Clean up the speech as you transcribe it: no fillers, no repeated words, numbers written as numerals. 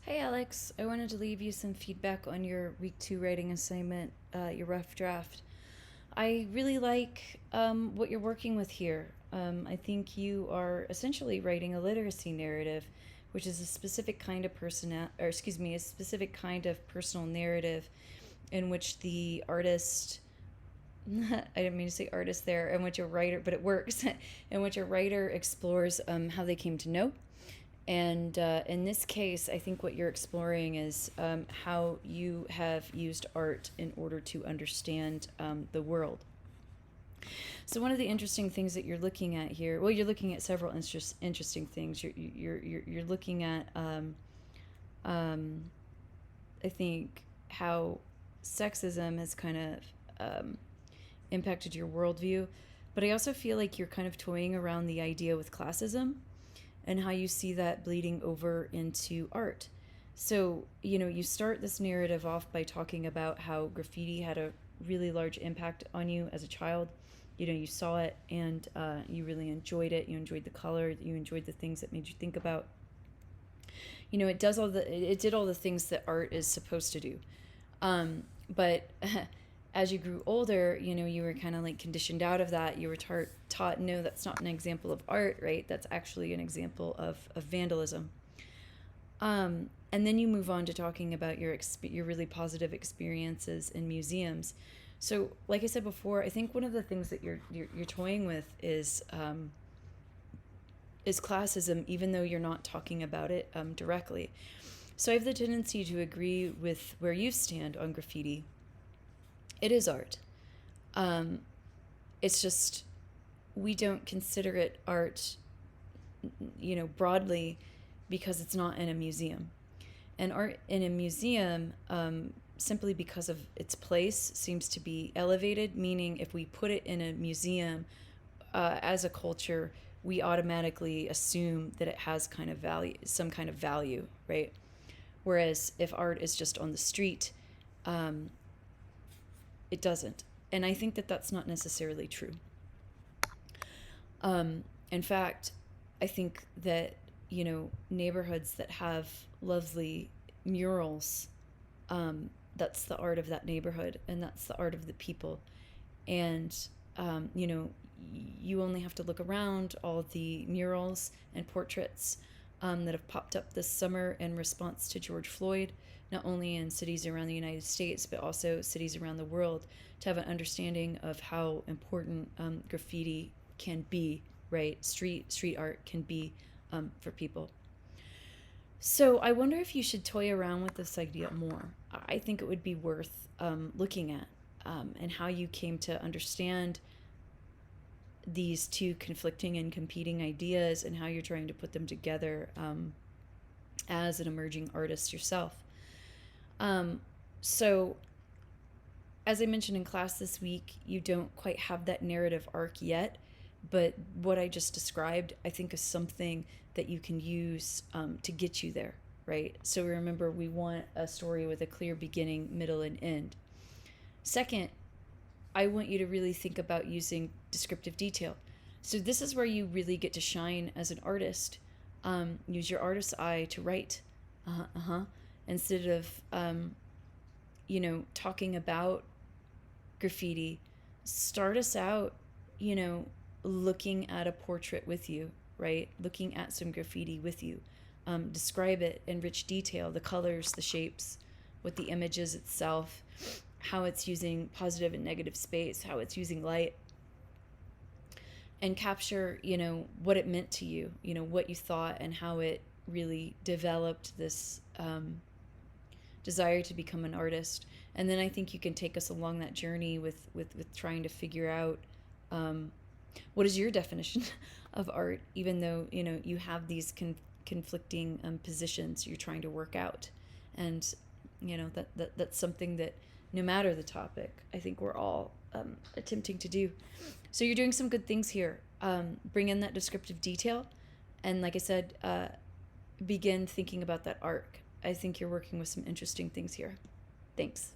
Hey Alex, I wanted to leave you some feedback on your week 2 writing assignment, your rough draft. I really like what you're working with here. I think you are essentially writing a literacy narrative, which is a specific kind of a specific kind of personal narrative in which the artist I didn't mean to say artist there, in which a writer, but it works, in which a writer explores how they came to know. And in this case, I think what you're exploring is how you have used art in order to understand the world. So one of the interesting things that you're looking at here, well, you're looking at several interesting things. You're looking at, um, I think, how sexism has kind of impacted your worldview, but I also feel like you're kind of toying around the idea with classism and how you see that bleeding over into art. So, you start this narrative off by talking about how graffiti had a really large impact on you as a child. You saw it and you really enjoyed it. You enjoyed the color, you enjoyed the things that made you think about. It did all the things that art is supposed to do. But as you grew older, you were kind of like conditioned out of that. You were taught, no, that's not an example of art, right? That's actually an example of vandalism. And then you move on to talking about your really positive experiences in museums. So, like I said before, I think one of the things that you're toying with is classism, even though you're not talking about it directly. So I have the tendency to agree with where you stand on graffiti. It is art. Um, it's just we don't consider it art, broadly, because it's not in a museum. And art in a museum, simply because of its place, seems to be elevated. Meaning, if we put it in a museum as a culture, we automatically assume that it has kind of value, some kind of value, right? Whereas if art is just on the street, um, it doesn't. And I think that that's not necessarily true. In fact, I think that, neighborhoods that have lovely murals, that's the art of that neighborhood and that's the art of the people. And, you only have to look around all the murals and portraits that have popped up this summer in response to George Floyd, not only in cities around the United States, but also cities around the world, to have an understanding of how important graffiti can be, right? Street art can be for people. So I wonder if you should toy around with this idea more. I think it would be worth looking at, and how you came to understand these two conflicting and competing ideas and how you're trying to put them together as an emerging artist yourself. So, as I mentioned in class this week, you don't quite have that narrative arc yet, but what I just described, I think, is something that you can use to get you there, right? So remember, we want a story with a clear beginning, middle, and end. Second, I want you to really think about using descriptive detail. So this is where you really get to shine as an artist. Use your artist's eye to write. Instead of, talking about graffiti, start us out, looking at a portrait with you, right? Looking at some graffiti with you. Describe it in rich detail, the colors, the shapes, what the image is itself, how it's using positive and negative space, how it's using light, and capture, what it meant to you, what you thought and how it really developed this desire to become an artist. And then I think you can take us along that journey with trying to figure out what is your definition of art, even though, you have these conflicting positions you're trying to work out. And, that's something that, no matter the topic, I think we're all attempting to do. So you're doing some good things here. Bring in that descriptive detail. And like I said, begin thinking about that arc. I think you're working with some interesting things here. Thanks.